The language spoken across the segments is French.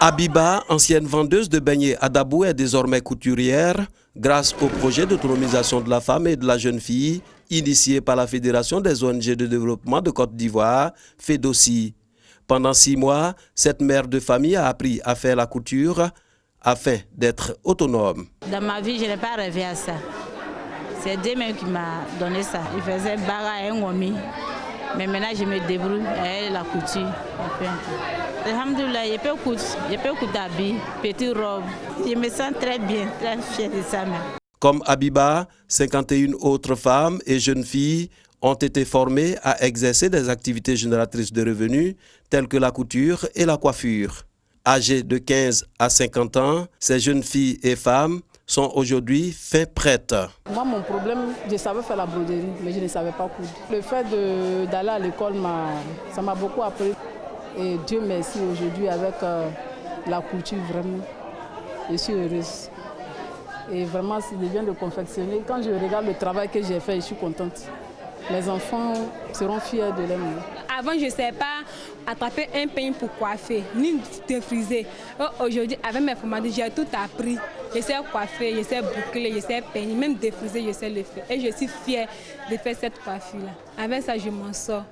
Abiba, ancienne vendeuse de beignets à Dabou, est désormais couturière grâce au projet d'autonomisation de la femme et de la jeune fille initié par la Fédération des ONG de développement de Côte d'Ivoire, FEDOCI. Pendant 6 mois, cette mère de famille a appris à faire la couture afin d'être autonome. Dans ma vie, je n'ai pas rêvé à ça. C'est Dieu même qui m'a donné ça. Il faisait baga et ngomi. Mais maintenant, je me débrouille avec la couture. Alhamdoulilah, je peux coudre d'habits, petites robes. Je me sens très bien, très fière de ça même. Comme Abiba, 51 autres femmes et jeunes filles ont été formées à exercer des activités génératrices de revenus telles que la couture et la coiffure. Âgées de 15 à 50 ans, ces jeunes filles et femmes sont aujourd'hui fin prêtes. Moi, mon problème, je savais faire la broderie, mais je ne savais pas coudre. Le fait d'aller à l'école, ça m'a beaucoup appris. Et Dieu merci, aujourd'hui, avec la couture, vraiment, je suis heureuse. Et vraiment, si je viens de confectionner, quand je regarde le travail que j'ai fait, je suis contente. Les enfants seront fiers de leur mère. Avant, je ne savais pas attraper un peigne pour coiffer, ni défriser. Aujourd'hui, avec mes formations, j'ai tout appris. Je sais coiffer, je sais boucler, je sais peigner, même défriser, je sais le faire. Et je suis fière de faire cette coiffure-là. Avec ça, je m'en sors.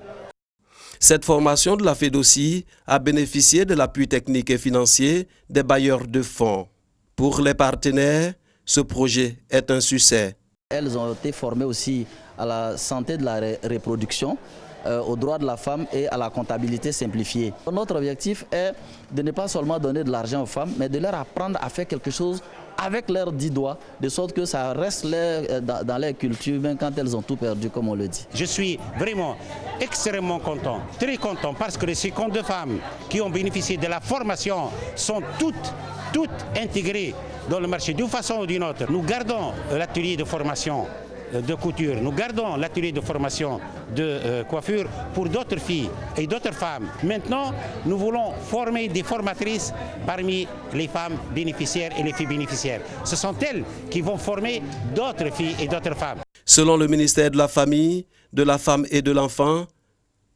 Cette formation de la FEDOCI a bénéficié de l'appui technique et financier des bailleurs de fonds. Pour les partenaires, ce projet est un succès. Elles ont été formées aussi à la santé de la reproduction, aux droits de la femme et à la comptabilité simplifiée. Notre objectif est de ne pas seulement donner de l'argent aux femmes, mais de leur apprendre à faire quelque chose avec leurs 10 doigts, de sorte que ça reste dans leur culture, même quand elles ont tout perdu, comme on le dit. Je suis vraiment extrêmement content, très content, parce que les 52 femmes qui ont bénéficié de la formation sont toutes intégrées dans le marché d'une façon ou d'une autre. Nous gardons l'atelier de formation de couture, nous gardons l'atelier de formation de coiffure pour d'autres filles et d'autres femmes. Maintenant, nous voulons former des formatrices parmi les femmes bénéficiaires et les filles bénéficiaires. Ce sont elles qui vont former d'autres filles et d'autres femmes. Selon le ministère de la Famille, de la Femme et de l'Enfant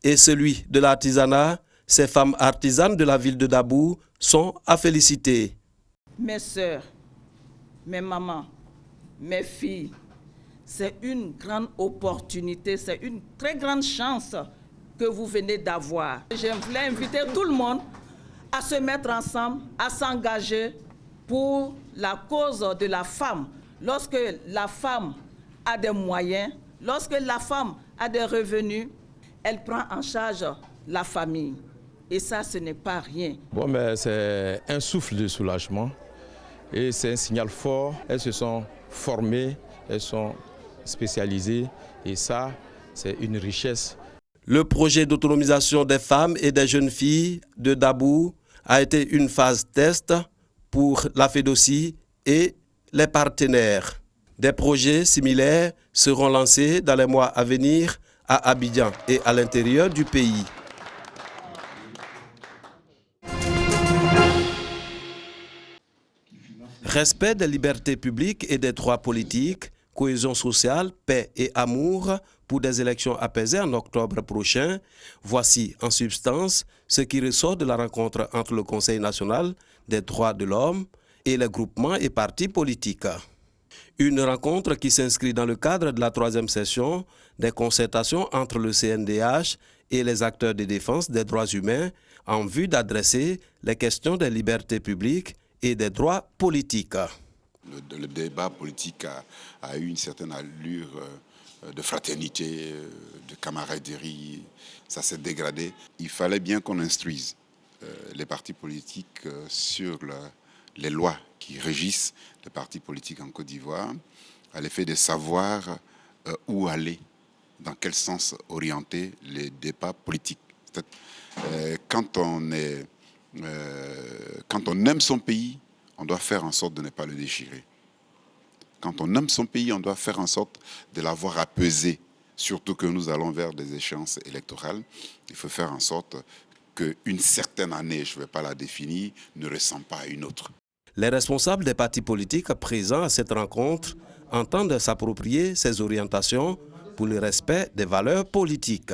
et celui de l'artisanat, ces femmes artisanes de la ville de Dabou sont à féliciter. Mes sœurs, mes mamans, mes filles, c'est une grande opportunité, c'est une très grande chance que vous venez d'avoir. Je voulais inviter tout le monde à se mettre ensemble, à s'engager pour la cause de la femme. Lorsque la femme a des moyens, lorsque la femme a des revenus, elle prend en charge la famille. Et ça, ce n'est pas rien. Bon, mais c'est un souffle de soulagement et c'est un signal fort. Elles se sont formées, elles sont spécialisées et ça, c'est une richesse. Le projet d'autonomisation des femmes et des jeunes filles de Dabou a été une phase test pour la FEDOCI et les partenaires. Des projets similaires seront lancés dans les mois à venir à Abidjan et à l'intérieur du pays. Respect des libertés publiques et des droits politiques, cohésion sociale, paix et amour pour des élections apaisées en octobre prochain. Voici en substance ce qui ressort de la rencontre entre le Conseil national des droits de l'homme et les groupements et partis politiques. Une rencontre qui s'inscrit dans le cadre de la 3e session des concertations entre le CNDH et les acteurs de défense des droits humains en vue d'adresser les questions des libertés publiques et des droits politiques. Le débat politique a eu une certaine allure de fraternité, de camaraderie. Ça s'est dégradé. Il fallait bien qu'on instruise les partis politiques sur les lois qui régissent les partis politiques en Côte d'Ivoire, à l'effet de savoir où aller, dans quel sens orienter les débats politiques. Quand on aime son pays, on doit faire en sorte de ne pas le déchirer. Quand on aime son pays, on doit faire en sorte de l'avoir apaisé. Surtout que nous allons vers des échéances électorales. Il faut faire en sorte qu'une certaine année, je ne vais pas la définir, ne ressemble pas à une autre. Les responsables des partis politiques présents à cette rencontre entendent s'approprier ces orientations pour le respect des valeurs politiques.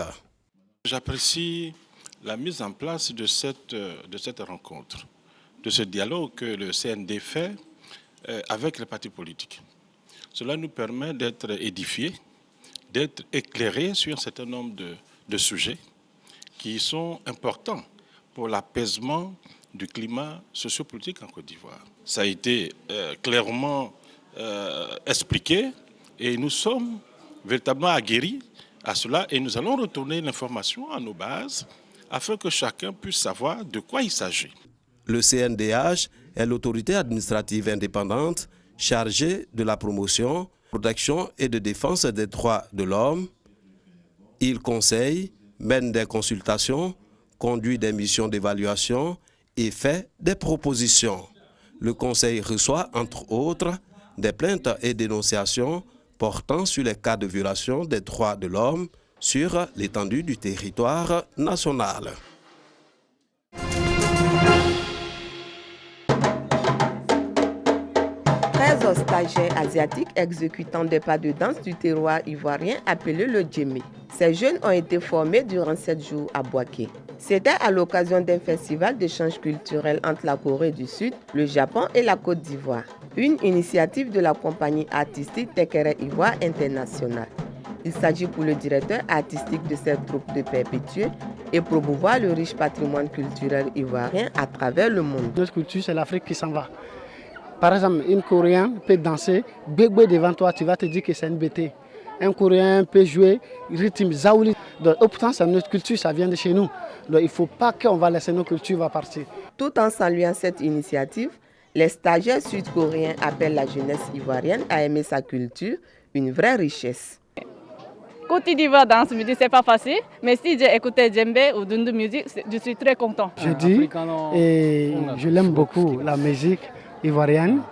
J'apprécie la mise en place de cette rencontre. de ce dialogue que le CND fait avec les partis politiques. Cela nous permet d'être édifiés, d'être éclairés sur un certain nombre de sujets qui sont importants pour l'apaisement du climat sociopolitique en Côte d'Ivoire. Ça a été clairement expliqué et nous sommes véritablement aguerris à cela et nous allons retourner l'information à nos bases afin que chacun puisse savoir de quoi il s'agit. Le CNDH est l'autorité administrative indépendante chargée de la promotion, protection et de défense des droits de l'homme. Il conseille, mène des consultations, conduit des missions d'évaluation et fait des propositions. Le Conseil reçoit, entre autres, des plaintes et dénonciations portant sur les cas de violation des droits de l'homme sur l'étendue du territoire national. 13 stagiaires asiatiques exécutant des pas de danse du terroir ivoirien appelé le djemé. Ces jeunes ont été formés durant 7 jours à Bouaké. C'était à l'occasion d'un festival d'échange culturel entre la Corée du Sud, le Japon et la Côte d'Ivoire. Une initiative de la compagnie artistique Tekere Ivoire International. Il s'agit pour le directeur artistique de cette troupe de perpétuer et promouvoir le riche patrimoine culturel ivoirien à travers le monde. Notre culture, c'est l'Afrique qui s'en va. Par exemple, une Coréenne peut danser, bébé devant toi, tu vas te dire que c'est une bêtise. Un Coréen peut jouer rythme zaouli. Donc, pourtant, c'est notre culture, ça vient de chez nous. Donc, il ne faut pas qu'on va laisser nos cultures va partir. Tout en saluant cette initiative, les stagiaires sud-coréens appellent la jeunesse ivoirienne à aimer sa culture, une vraie richesse. Côte d'Ivoire dans ce musique, c'est pas facile, mais si j'ai écouté djembé ou dundu musique, je suis très content. Je dis, et je l'aime beaucoup, la musique ivoirienne.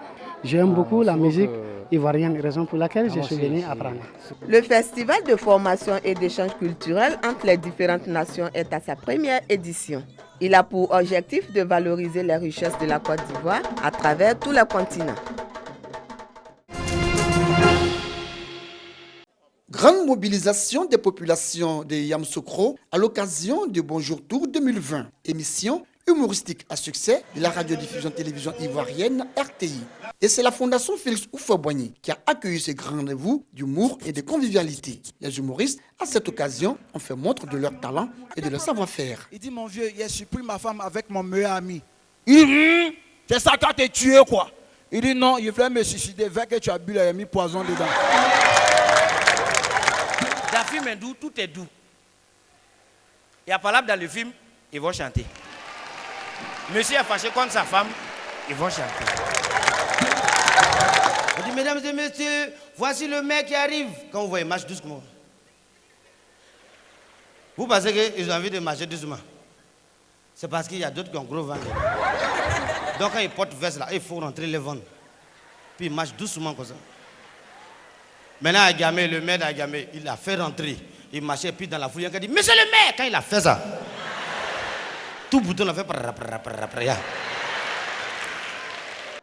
J'aime beaucoup la musique ivoirienne, raison pour laquelle je suis venu apprendre. Le festival de formation et d'échange culturel entre les différentes nations est à sa première édition. Il a pour objectif de valoriser les richesses de la Côte d'Ivoire à travers tout le continent. Grande mobilisation des populations de Yamoussoukro à l'occasion du Bonjour Tour 2020, émission humoristique à succès de la radiodiffusion télévision ivoirienne RTI. Et c'est la fondation Félix Houphouët-Boigny qui a accueilli ce grand rendez-vous d'humour et de convivialité. Les humoristes, à cette occasion, ont fait montre de leur talent et de leur savoir-faire. Il dit, mon vieux, j'ai surpris ma femme avec mon meilleur ami. Il dit, c'est ça, toi t'es tué quoi? Il dit, non, il voulait me suicider, vu que tu as bu, il a mis poison dedans. Dans le film est doux, tout est doux. Il y a pas là dans le film, ils vont chanter. Monsieur est fâché contre sa femme, ils vont chanter. On dit, mesdames et messieurs, voici le mec qui arrive. Quand vous voyez, marche doucement. Vous pensez qu'ils ont envie de marcher doucement? C'est parce qu'il y a d'autres qui ont gros ventre. Donc quand ils portent veste là, il faut rentrer les ventres. Puis ils marchent doucement comme ça. Maintenant, Agamé, le maire d'Agamé, il a fait rentrer. Il marchait, puis dans la foule, il a dit, monsieur le maire, quand il a fait ça, tout bouton a fait.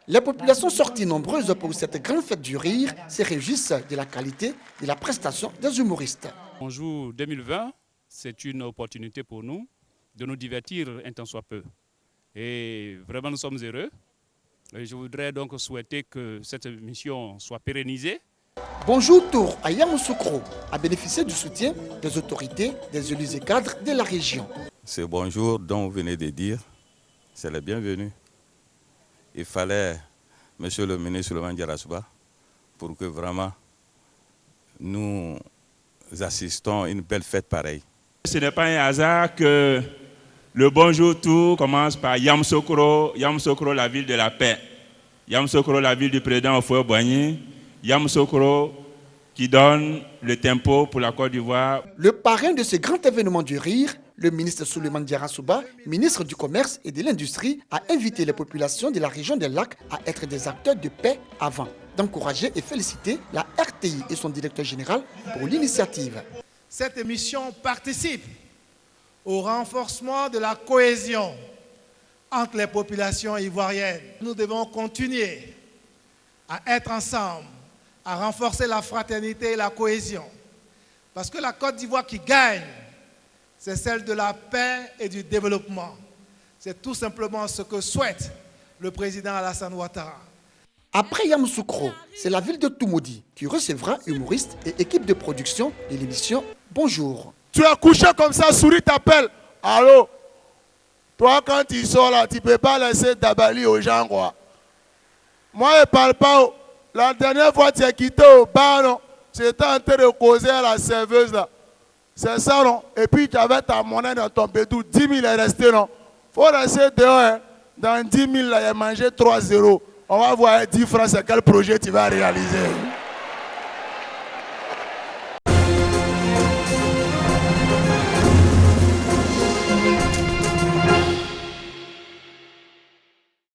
Les populations sorties nombreuses pour cette grande fête du rire se réjouissent de la qualité de la prestation des humoristes. Bonjour 2020, c'est une opportunité pour nous de nous divertir un tant soit peu. Et vraiment, nous sommes heureux. Et je voudrais donc souhaiter que cette mission soit pérennisée. Bonjour Tour à Yamoussoukro a bénéficié du soutien des autorités, des élus et cadres de la région. Ce bonjour dont vous venez de dire, c'est le bienvenu. Il fallait, monsieur le ministre Souleymane Diarra-Souba, pour que vraiment nous assistons à une belle fête pareille. Ce n'est pas un hasard que le Bonjour Tour commence par Yamoussoukro, Yamoussoukro, la ville de la paix. Yamoussoukro, la ville du président Houphouët-Boigny. Yamoussoukro qui donne le tempo pour la Côte d'Ivoire. Le parrain de ce grand événement du rire, le ministre Souleymane Diarra-Souba, ministre du Commerce et de l'Industrie, a invité les populations de la région des Lacs à être des acteurs de paix avant d'encourager et féliciter la RTI et son directeur général pour l'initiative. Cette émission participe au renforcement de la cohésion entre les populations ivoiriennes. Nous devons continuer à être ensemble, à renforcer la fraternité et la cohésion. Parce que la Côte d'Ivoire qui gagne, c'est celle de la paix et du développement. C'est tout simplement ce que souhaite le président Alassane Ouattara. Après Yamoussoukro, c'est la ville de Toumoudi qui recevra humoristes et équipe de production de l'émission Bonjour. Tu es couché comme ça, souris t'appelle. Allô? Toi, quand tu sors là, tu ne peux pas laisser Dabali aux gens, quoi. Moi, je ne parle pas. La dernière fois, tu es quitté au bar, non? Tu étais en train de causer à la serveuse, là. C'est ça, non? Et puis, tu avais ta monnaie dans ton bédou. 10 000 est resté, non? Il faut rester dehors, hein. Dans 10 000, là, il a mangé 3 0. On va voir 10 francs, c'est quel projet tu vas réaliser.